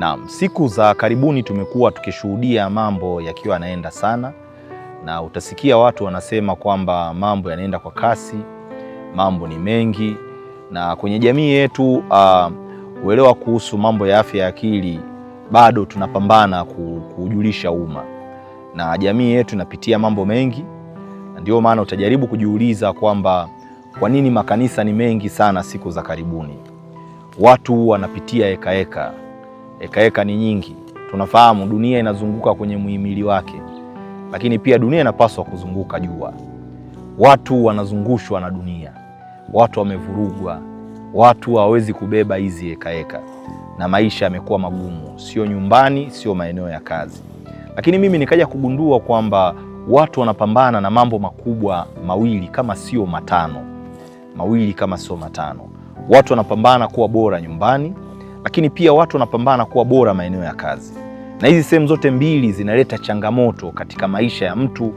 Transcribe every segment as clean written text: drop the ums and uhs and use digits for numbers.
Naam, siku za karibuni tumekuwa tukishuhudia mambo yakiwa yanaenda sana, na utasikia watu wanasema kwamba mambo yanaenda kwa kasi, mambo ni mengi, na kwenye jamii yetu uelewa kuhusu mambo ya afya ya akili bado tunapambana kujulisha umma, na jamii yetu inapitia mambo mengi, na ndio maana utajaribu kujiuliza kwamba kwa nini makanisa ni mengi sana siku za karibuni. Watu wanapitia heka ni nyingi. Tunafahamu dunia inazunguka kwenye muhimili wake, lakini pia dunia inapaswa kuzunguka jua. Watu wanazungushwa na dunia, watu wamevurugwa, watu hawawezi kubeba hizi heka, na maisha yamekuwa magumu, sio nyumbani, sio maeneo ya kazi. Lakini mimi nikaja kugundua kwamba watu wanapambana na mambo makubwa mawili kama sio matano. Watu wanapambana kuwa bora nyumbani, lakini pia watu wanapambana kuwa bora maeneo ya kazi. Na hizi sehemu zote mbili zinaleta changamoto katika maisha ya mtu,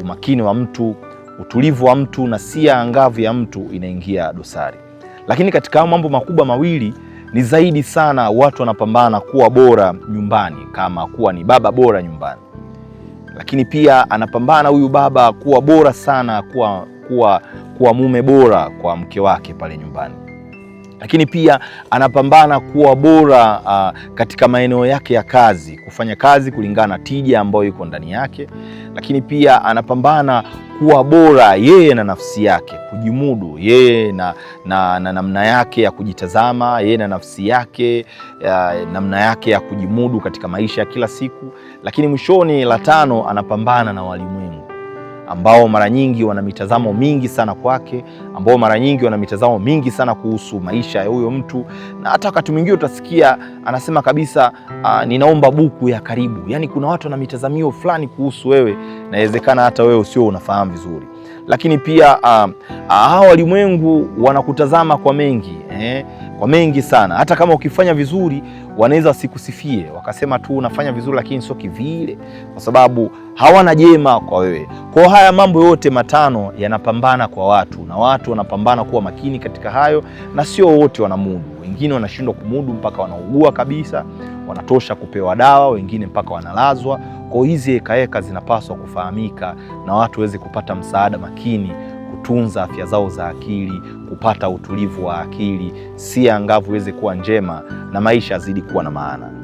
umakini wa mtu, utulivu wa mtu, na sia angavu ya mtu inaingia dosari. Lakini katika mambo makubwa mawili ni zaidi sana watu wanapambana kuwa bora nyumbani, kama kuwa ni baba bora nyumbani. Lakini pia anapambana huyu baba kuwa bora sana, kuwa mume bora kwa mke wake pale nyumbani. Lakini pia anapambana kuwa bora katika maeneo yake ya kazi, kufanya kazi kulingana na tija ambayo iko ndani yake. Lakini pia anapambana kuwa bora yeye na nafsi yake, kujimudu yeye na namna yake ya kujitazama, yeye na nafsi yake, namna yake ya kujimudu katika maisha ya kila siku. Lakini mwishoni, la tano, anapambana na walimwengu ambao mara nyingi wana mitazamo mingi sana kwake, ambao mara nyingi wana mitazamo mingi sana kuhusu maisha ya huyo mtu. Na hata wakati mwingine utasikia anasema kabisa, ninaomba buku ya karibu. Yaani kuna watu wana mitazamio fulani kuhusu wewe, na inawezekana hata wewe usio unafahamu vizuri. Lakini pia hao walimwengu wanakutazama kwa mengi sana. Hata kama ukifanya vizuri, wanaweza wasikusifie, wakasema tu unafanya vizuri lakini sio kivile, kwa sababu hawana jema kwa wewe. Kwa haya mambo yote matano yanapambana kwa watu, na watu wanapambana kuwa makini katika hayo, na sio wote wanamudu. Wengine wanashindwa kumudu mpaka wanaugua kabisa, wanatosha kupewa dawa, wengine mpaka wanalazwa. Kwa hizi heka zinapaswa kufahamika na watu waweze kupata msaada makini, kutunza afya zao za akili, kupata utulivu wa akili, sia angavu iweze kuwa njema, na maisha yazidi kuwa na maana.